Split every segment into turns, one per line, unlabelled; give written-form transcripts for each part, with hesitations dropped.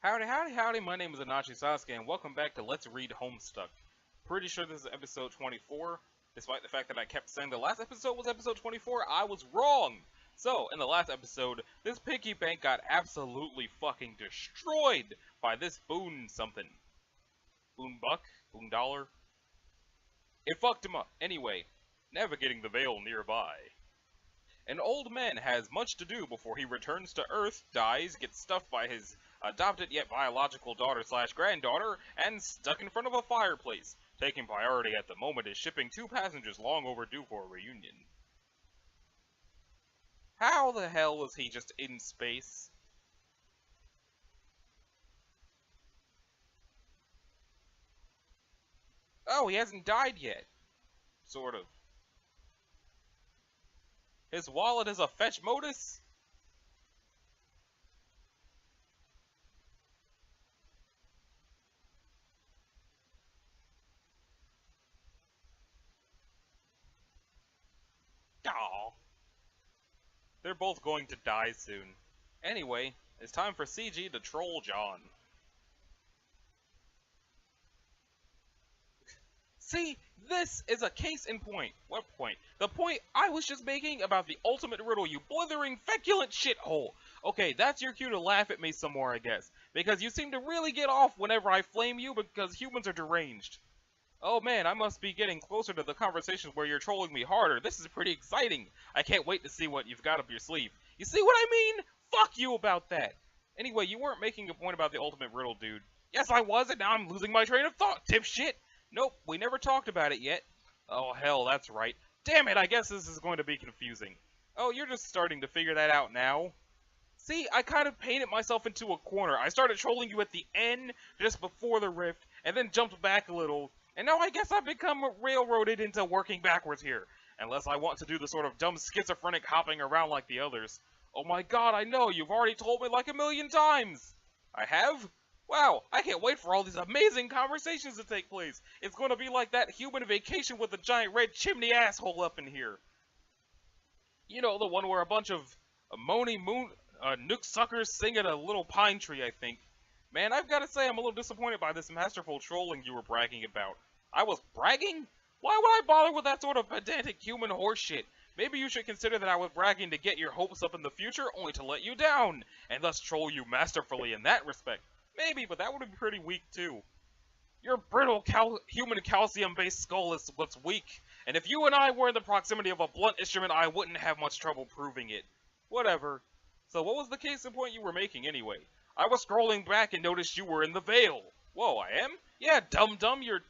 Howdy, howdy, howdy, my name is Anachi Sasuke, and welcome back to Let's Read Homstuck. Pretty sure this is episode 24. Despite the fact that I kept saying the last episode was episode 24, I was wrong! So, in the last episode, this piggy bank got absolutely fucking destroyed by this boon something. Boon buck? Boon dollar? It fucked him up. Anyway, navigating the Vale nearby. An old man has much to do before he returns to Earth, dies, gets stuffed by his adopted yet biological daughter/granddaughter, and stuck in front of a fireplace. Taking priority at the moment is shipping 2 passengers long overdue for a reunion. How the hell was he just in space? Oh, he hasn't died yet. Sort of. His wallet is a fetch modus? Aww. They're both going to die soon. Anyway, it's time for CG to troll John. See, this is a case in point. What point? The point I was just making about the ultimate riddle, you blithering, feculent shithole. Okay, that's your cue to laugh at me some more, I guess. Because you seem to really get off whenever I flame you because humans are deranged. Oh man, I must be getting closer to the conversations where you're trolling me harder. This is pretty exciting. I can't wait to see what you've got up your sleeve. You see what I mean? Fuck you about that. Anyway, you weren't making a point about the ultimate riddle, dude. Yes, I was, and now I'm losing my train of thought, dipshit. Nope, we never talked about it yet. Oh hell, that's right. Damn it, I guess this is going to be confusing. Oh, you're just starting to figure that out now. See, I kind of painted myself into a corner. I started trolling you at the end, just before the rift, and then jumped back a little. And now I guess I've become railroaded into working backwards here. Unless I want to do the sort of dumb schizophrenic hopping around like the others. Oh my god, I know, you've already told me like a million times! I have? Wow, I can't wait for all these amazing conversations to take place. It's going to be like that human vacation with a giant red chimney asshole up in here. You know, the one where a bunch of nook suckers sing at a little pine tree, I think. Man, I've got to say I'm a little disappointed by this masterful trolling you were bragging about. I was bragging? Why would I bother with that sort of pedantic human horseshit? Maybe you should consider that I was bragging to get your hopes up in the future, only to let you down, and thus troll you masterfully in that respect. Maybe, but that would be pretty weak too. Your brittle human calcium-based skull is what's weak, and if you and I were in the proximity of a blunt instrument, I wouldn't have much trouble proving it. Whatever. So what was the case in point you were making anyway? I was scrolling back and noticed you were in the Vale. Whoa, I am? Yeah, dum-dum, you're...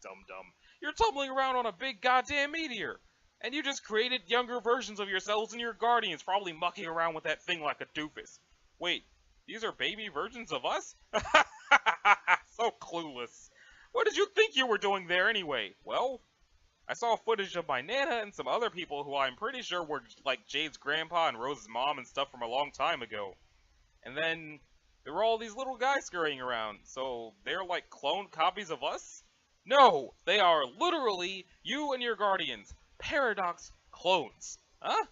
Dum-dum. You're tumbling around on a big goddamn meteor. And you just created younger versions of yourselves and your guardians, probably mucking around with that thing like a doofus. Wait, these are baby versions of us? So clueless. What did you think you were doing there anyway? Well, I saw footage of my Nana and some other people who I'm pretty sure were like Jade's grandpa and Rose's mom and stuff from a long time ago. And then there were all these little guys scurrying around, so they're like cloned copies of us? No, they are literally you and your guardians. Paradox clones. Huh?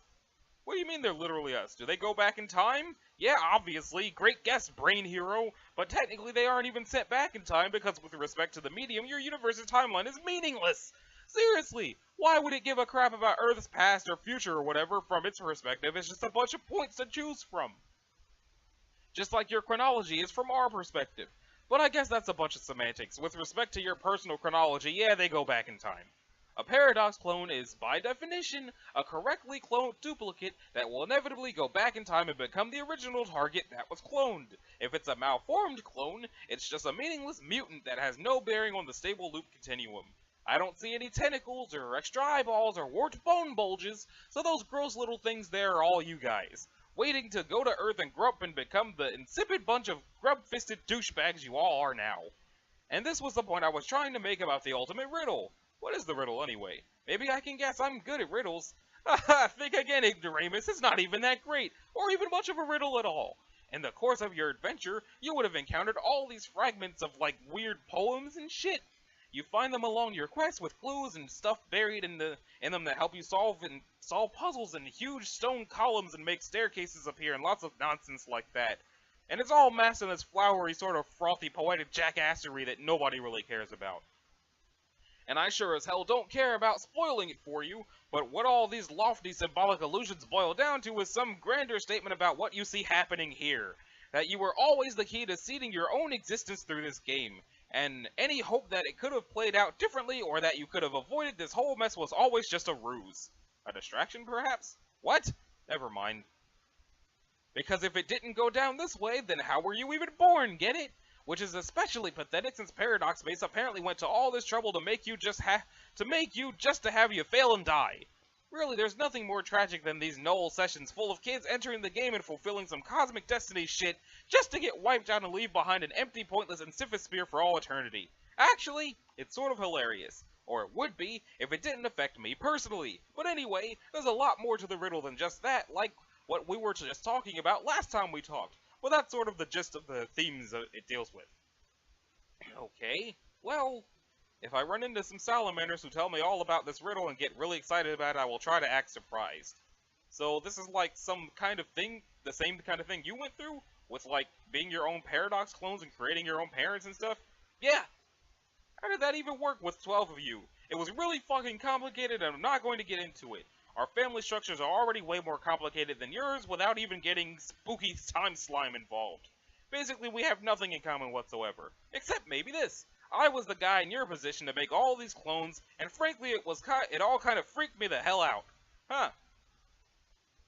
What do you mean they're literally us? Do they go back in time? Yeah, obviously. Great guess, brain hero. But technically they aren't even sent back in time because with respect to the medium, your universe's timeline is meaningless. Seriously, why would it give a crap about Earth's past or future or whatever from its perspective? It's just a bunch of points to choose from. Just like your chronology is from our perspective. But I guess that's a bunch of semantics. With respect to your personal chronology, yeah, they go back in time. A paradox clone is, by definition, a correctly cloned duplicate that will inevitably go back in time and become the original target that was cloned. If it's a malformed clone, it's just a meaningless mutant that has no bearing on the stable loop continuum. I don't see any tentacles or extra eyeballs or warped bone bulges, so those gross little things there are all you guys. Waiting to go to Earth and grow up and become the insipid bunch of grub-fisted douchebags you all are now. And this was the point I was trying to make about the ultimate riddle. What is the riddle anyway? Maybe I can guess I'm good at riddles. Haha, think again, ignoramus, it's not even that great, or even much of a riddle at all. In the course of your adventure, you would have encountered all these fragments of like weird poems and shit. You find them along your quest with clues and stuff buried in them that help you solve puzzles in huge stone columns and make staircases appear and lots of nonsense like that. And it's all masked in this flowery, sort of frothy, poetic jackassery that nobody really cares about. And I sure as hell don't care about spoiling it for you, but what all these lofty symbolic allusions boil down to is some grander statement about what you see happening here. That you were always the key to seeding your own existence through this game, and any hope that it could have played out differently or that you could have avoided this whole mess was always just a ruse. A distraction, perhaps? What? Never mind. Because if it didn't go down this way, then how were you even born, get it? Which is especially pathetic since Paradox Base apparently went to all this trouble to make you just to have you fail and die. Really, there's nothing more tragic than these Noel sessions full of kids entering the game and fulfilling some cosmic destiny shit just to get wiped out and leave behind an empty, pointless Insifosphere for all eternity. Actually, it's sort of hilarious. Or it would be if it didn't affect me personally. But anyway, there's a lot more to the riddle than just that, like what we were just talking about last time we talked. Well, that's sort of the gist of the themes it deals with. Okay, well, if I run into some salamanders who tell me all about this riddle and get really excited about it, I will try to act surprised. So this is like some kind of thing, the same kind of thing you went through? With like being your own Paradox clones and creating your own parents and stuff? Yeah! How did that even work with 12 of you? It was really fucking complicated and I'm not going to get into it. Our family structures are already way more complicated than yours without even getting spooky time slime involved. Basically, we have nothing in common whatsoever. Except maybe this. I was the guy in your position to make all these clones, and frankly, it all kind of freaked me the hell out. Huh.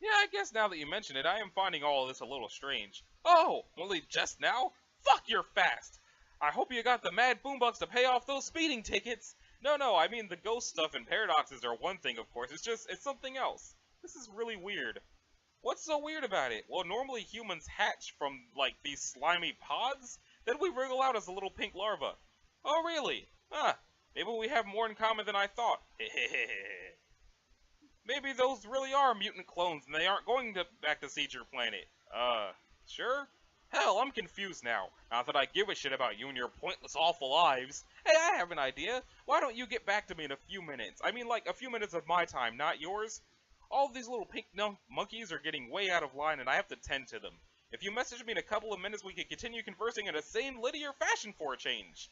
Yeah, I guess now that you mention it, I am finding all of this a little strange. Oh, only just now? Fuck, you're fast! I hope you got the mad boombucks to pay off those speeding tickets! No, I mean the ghost stuff and paradoxes are one thing, of course, it's something else. This is really weird. What's so weird about it? Well, normally humans hatch from, like, these slimy pods, then we wriggle out as a little pink larva. Oh, really? Huh. Maybe we have more in common than I thought. Maybe those really are mutant clones and they aren't going back to siege your planet. Sure? Hell, I'm confused now. Not that I give a shit about you and your pointless, awful lives. Hey, I have an idea. Why don't you get back to me in a few minutes? I mean, like, a few minutes of my time, not yours. All of these little pink monkeys are getting way out of line and I have to tend to them. If you message me in a couple of minutes, we can continue conversing in a sane, linear fashion for a change.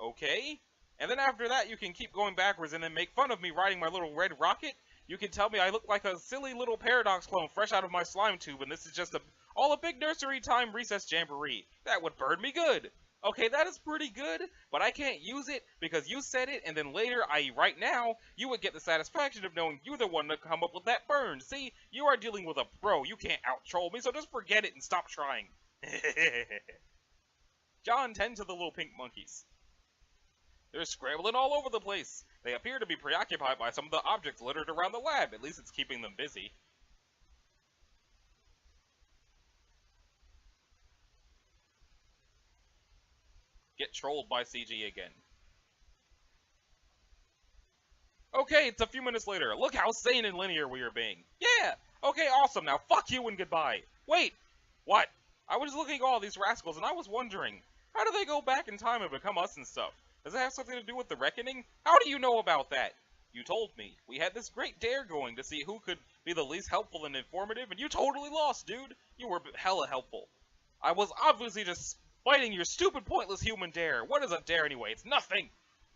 Okay? And then after that, you can keep going backwards and then make fun of me riding my little red rocket. You can tell me I look like a silly little Paradox clone fresh out of my slime tube, and this is just all a big nursery time recess jamboree. That would burn me good. Okay, that is pretty good, but I can't use it because you said it, and then later, i.e. right now, you would get the satisfaction of knowing you're the one to come up with that burn. See, you are dealing with a pro. You can't out-troll me, so just forget it and stop trying. John, tend to the little pink monkeys. They're scrambling all over the place. They appear to be preoccupied by some of the objects littered around the lab. At least it's keeping them busy. Get trolled by CG again. Okay, it's a few minutes later. Look how sane and linear we are being. Yeah! Okay, awesome. Now fuck you and goodbye. Wait! What? I was looking at all these rascals and I was wondering, how do they go back in time and become us and stuff? Does it have something to do with the reckoning? How do you know about that? You told me. We had this great dare going to see who could be the least helpful and informative, and you totally lost, dude. You were hella helpful. I was obviously just fighting your stupid, pointless human dare. What is a dare anyway? It's nothing.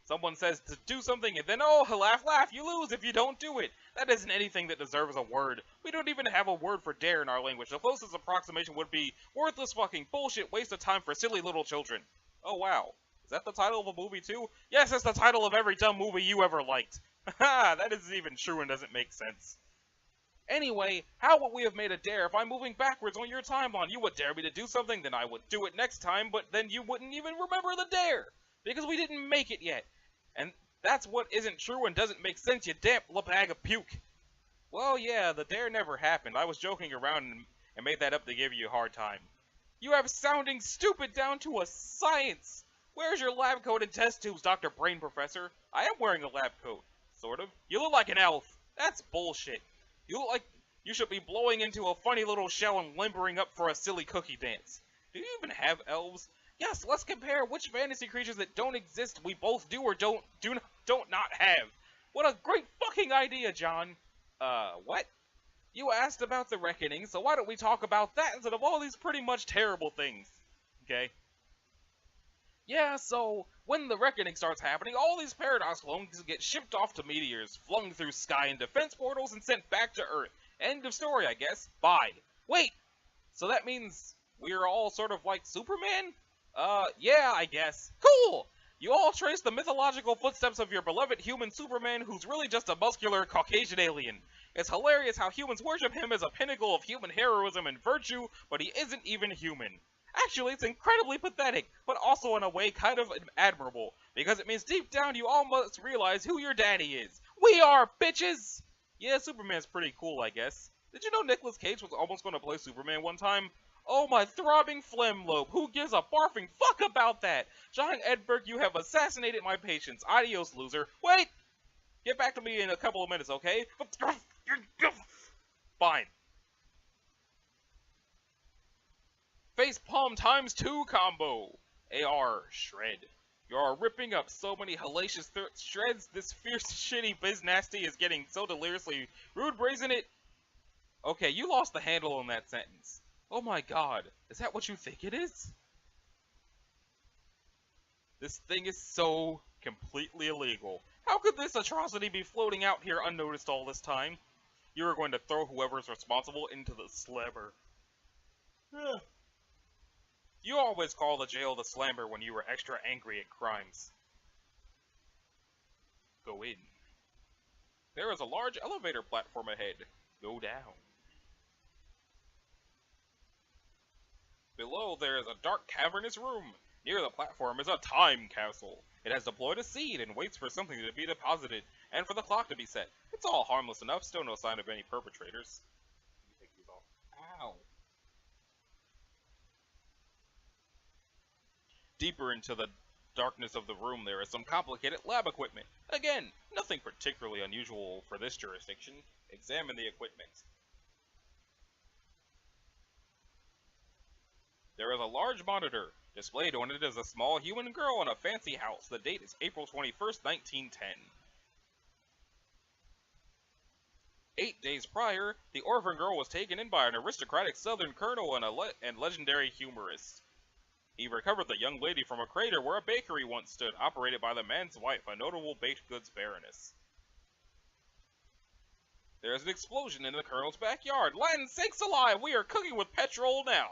Someone says to do something, and then, oh, laugh, you lose if you don't do it. That isn't anything that deserves a word. We don't even have a word for dare in our language. The closest approximation would be worthless fucking bullshit waste of time for silly little children. Oh, wow. Is that the title of a movie, too? Yes, that's the title of every dumb movie you ever liked. Haha, that isn't even true and doesn't make sense. Anyway, how would we have made a dare if I'm moving backwards on your timeline? You would dare me to do something, then I would do it next time, but then you wouldn't even remember the dare! Because we didn't make it yet. And that's what isn't true and doesn't make sense, you damp bag of puke. Well, yeah, the dare never happened. I was joking around and made that up to give you a hard time. You have sounding stupid down to a science! Where's your lab coat and test tubes, Dr. Brain Professor? I am wearing a lab coat. Sort of. You look like an elf. That's bullshit. You look like you should be blowing into a funny little shell and limbering up for a silly cookie dance. Do you even have elves? Yes, let's compare which fantasy creatures that don't exist we both do or don't not have. What a great fucking idea, John. What? You asked about the reckoning, so why don't we talk about that instead of all these pretty much terrible things? Okay? Yeah, so when the reckoning starts happening, all these Paradox clones get shipped off to meteors, flung through sky and defense portals, and sent back to Earth. End of story, I guess. Bye. Wait, so that means we're all sort of like Superman? Yeah, I guess. Cool! You all trace the mythological footsteps of your beloved human Superman, who's really just a muscular Caucasian alien. It's hilarious how humans worship him as a pinnacle of human heroism and virtue, but he isn't even human. Actually, it's incredibly pathetic, but also in a way kind of admirable, because it means deep down you all must realize who your daddy is. We are, bitches! Yeah, Superman's pretty cool, I guess. Did you know Nicolas Cage was almost going to play Superman one time? Oh my throbbing phlegm lobe, who gives a barfing fuck about that? John Edberg, you have assassinated my patience. Adios, loser. Wait! Get back to me in a couple of minutes, okay? Fine. Facepalm ×2 combo. AR shred. You are ripping up so many hellacious shreds. This fierce, shitty biz nasty is getting so deliriously rude, brazen it. Okay, you lost the handle on that sentence. Oh my god, is that what you think it is? This thing is so completely illegal. How could this atrocity be floating out here unnoticed all this time? You are going to throw whoever's responsible into the slammer. You always call the jail the slammer when you were extra angry at crimes. Go in. There is a large elevator platform ahead. Go down. Below there is a dark cavernous room. Near the platform is a time capsule. It has deployed a seed and waits for something to be deposited, and for the clock to be set. It's all harmless enough, still no sign of any perpetrators. Let me take these off. Ow. Deeper into the darkness of the room there is some complicated lab equipment. Again, nothing particularly unusual for this jurisdiction. Examine the equipment. There is a large monitor. Displayed on it is a small human girl in a fancy house. The date is April 21st, 1910. 8 days prior, the orphan girl was taken in by an aristocratic southern colonel and legendary humorist. He recovered the young lady from a crater where a bakery once stood, operated by the man's wife, a notable baked goods baroness. There is an explosion in the colonel's backyard. Latin sakes alive, we are cooking with petrol now!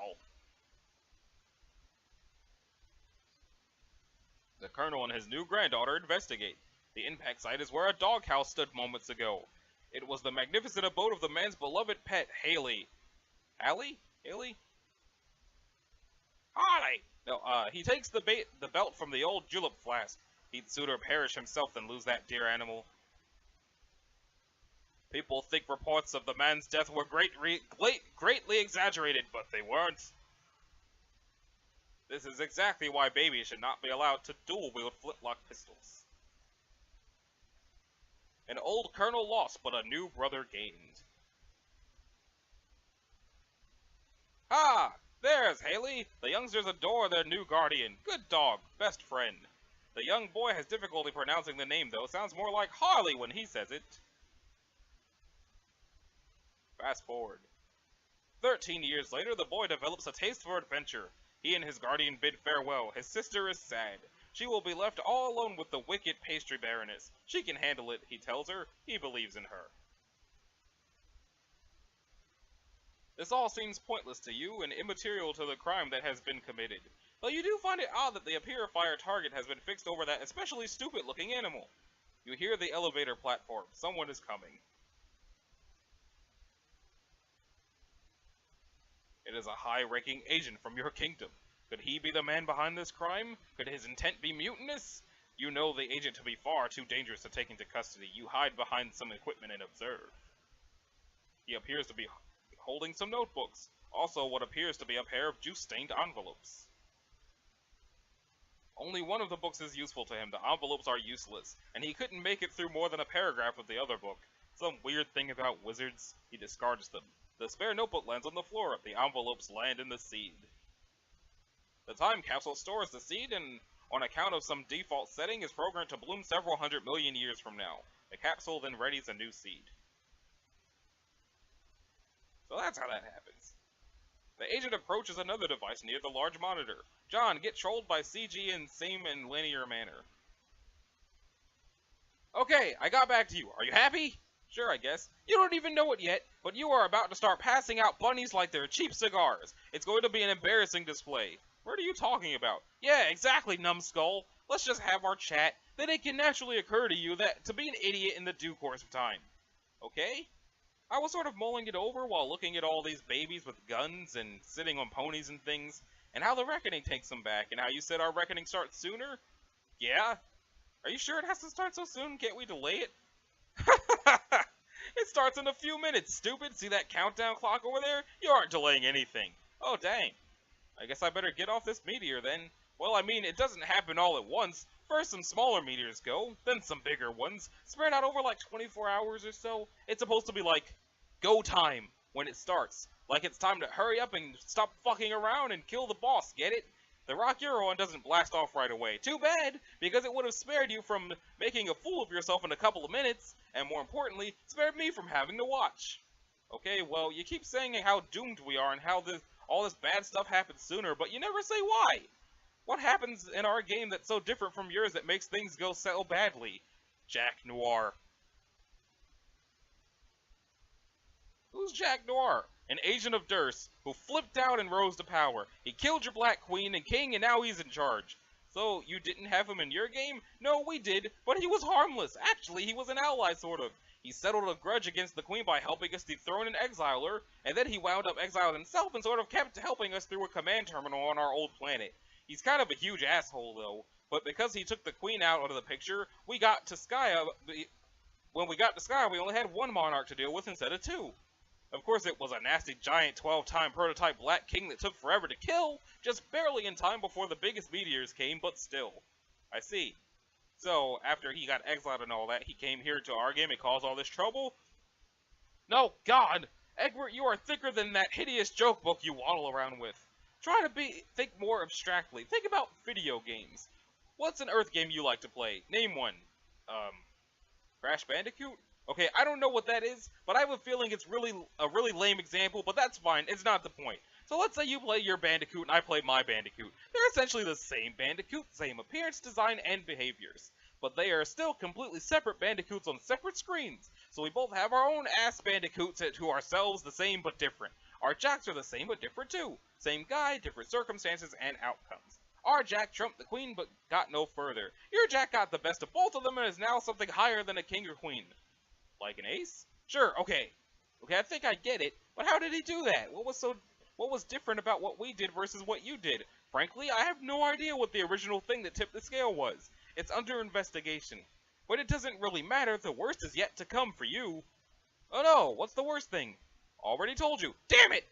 The colonel and his new granddaughter investigate. The impact site is where a doghouse stood moments ago. It was the magnificent abode of the man's beloved pet, Haley. Hallie? Haley? Harley! No, he takes the belt from the old julep flask. He'd sooner perish himself than lose that dear animal. People think reports of the man's death were greatly exaggerated, but they weren't. This is exactly why babies should not be allowed to dual-wield flintlock pistols. An old colonel lost, but a new brother gained. Ha! There's Haley! The youngsters adore their new guardian. Good dog, best friend. The young boy has difficulty pronouncing the name, though. Sounds more like Harley when he says it. Fast forward. 13 years later, the boy develops a taste for adventure. He and his guardian bid farewell. His sister is sad. She will be left all alone with the wicked pastry baroness. She can handle it, he tells her. He believes in her. This all seems pointless to you and immaterial to the crime that has been committed. But you do find it odd that the purifier target has been fixed over that especially stupid-looking animal. You hear the elevator platform. Someone is coming. It is a high-ranking agent from your kingdom. Could he be the man behind this crime? Could his intent be mutinous? You know the agent to be far too dangerous to take into custody. You hide behind some equipment and observe. He appears to be holding some notebooks. Also what appears to be a pair of juice-stained envelopes. Only one of the books is useful to him. The envelopes are useless, and he couldn't make it through more than a paragraph of the other book. Some weird thing about wizards. He discards them. The spare notebook lands on the floor. The envelopes land in the seed. The time capsule stores the seed and, on account of some default setting, is programmed to bloom several 100 million years from now. The capsule then readies a new seed. So that's how that happens. The agent approaches another device near the large monitor. John, get trolled by CG in same and linear manner. Okay, I got back to you. Are you happy? Sure, I guess. You don't even know it yet, but you are about to start passing out bunnies like they're cheap cigars. It's going to be an embarrassing display. What are you talking about? Yeah, exactly, numbskull. Let's just have our chat. Then it can naturally occur to you that to be an idiot in the due course of time. Okay? I was sort of mulling it over while looking at all these babies with guns and sitting on ponies and things, and how the reckoning takes them back, and how you said our reckoning starts sooner? Yeah? Are you sure it has to start so soon? Can't we delay it? It starts in a few minutes, stupid. See that countdown clock over there? You aren't delaying anything. Oh, dang. I guess I better get off this meteor then. Well, I mean, it doesn't happen all at once. First some smaller meteors go, then some bigger ones, spread out over like 24 hours or so. It's supposed to be like, go time, when it starts. Like it's time to hurry up and stop fucking around and kill the boss, get it? The rock you're on doesn't blast off right away. Too bad, because it would have spared you from making a fool of yourself in a couple of minutes, and more importantly, spared me from having to watch. Okay, well, you keep saying how doomed we are and how all this bad stuff happens sooner, but you never say why. What happens in our game that's so different from yours that makes things go so badly? Jack Noir. Who's Jack Noir? An agent of Durst, who flipped out and rose to power. He killed your Black Queen and King, and now he's in charge. So, you didn't have him in your game? No, we did, but he was harmless. Actually, he was an ally, sort of. He settled a grudge against the Queen by helping us dethrone and exile her, and then he wound up exiled himself and sort of kept helping us through a command terminal on our old planet. He's kind of a huge asshole, though, but because he took the Queen out of the picture, we got to Skya. When we got to Skya, we only had one monarch to deal with instead of two. Of course, it was a nasty giant 12-time prototype Black King that took forever to kill, just barely in time before the biggest meteors came, but still. I see. So, after he got exiled and all that, he came here to our game and caused all this trouble? No, God! Egbert, you are thicker than that hideous joke book you waddle around with. Try to think more abstractly. Think about video games. What's an Earth game you like to play? Name one. Crash Bandicoot? Okay, I don't know what that is, but I have a feeling it's a really lame example, but that's fine, it's not the point. So let's say you play your Bandicoot and I play my Bandicoot. They're essentially the same Bandicoot, same appearance, design, and behaviors. But they are still completely separate Bandicoots on separate screens. So we both have our own ass Bandicoots to ourselves, the same but different. Our Jacks are the same but different too. Same guy, different circumstances and outcomes. Our Jack trumped the Queen but got no further. Your Jack got the best of both of them and is now something higher than a King or Queen. Like an ace? Sure, okay. Okay, I think I get it, but how did he do that? What was different about what we did versus what you did? Frankly, I have no idea what the original thing that tipped the scale was. It's under investigation. But it doesn't really matter, the worst is yet to come for you. Oh no, what's the worst thing? Already told you. Damn it!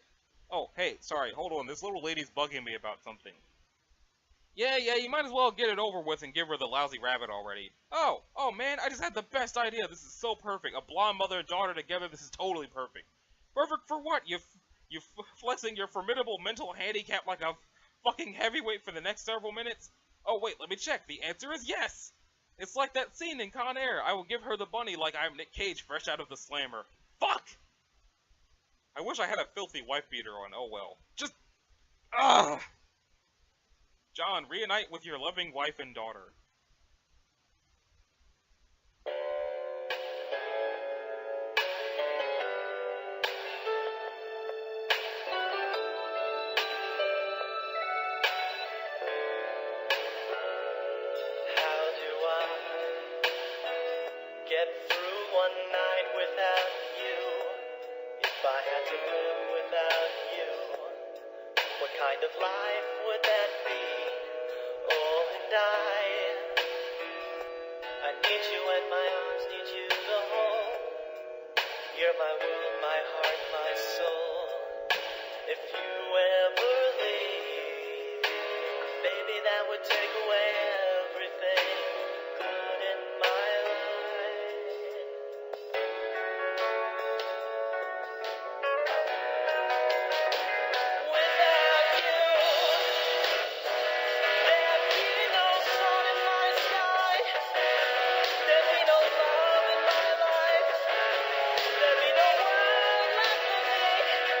Oh, hey, sorry, hold on, this little lady's bugging me about something. Yeah, you might as well get it over with and give her the lousy rabbit already. Oh man, I just had the best idea. This is so perfect. A blonde mother and daughter together, this is totally perfect. Perfect for what? You flexing your formidable mental handicap like a fucking heavyweight for the next several minutes? Oh wait, let me check. The answer is yes! It's like that scene in Con Air. I will give her the bunny like I'm Nick Cage fresh out of the slammer. Fuck! I wish I had a filthy wife beater on. Oh well. Just... Ugh! John, reunite with your loving wife and daughter.
How do I get through one night without you? If I had to live without you, what kind of life would that be? Oh, and I need you and my arms need you to hold. You're my world, my heart, my soul. If you ever leave, baby, that would take away everything good in my life. Without you, there'd be no sun in my sky. There'd be no love in my life. There'd be no world left for me.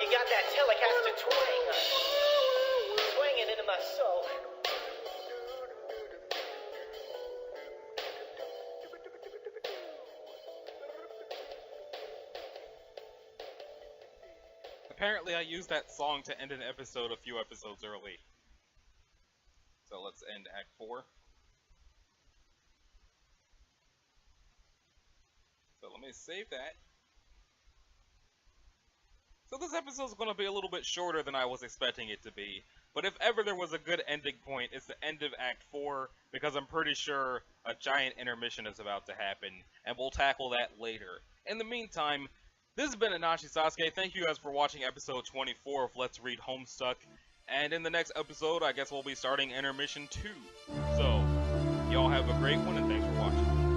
got that Telecaster twang, swinging into my soul.
Apparently I used that song to end an episode a few episodes early. So let's end Act 4. So let me save that. So this episode's going to be a little bit shorter than I was expecting it to be. But if ever there was a good ending point, it's the end of Act 4, because I'm pretty sure a giant intermission is about to happen, and we'll tackle that later. In the meantime, this has been Anashi Sasuke. Thank you guys for watching episode 24 of Let's Read Homstuck. And in the next episode, I guess we'll be starting intermission 2. So, y'all have a great one, and thanks for watching.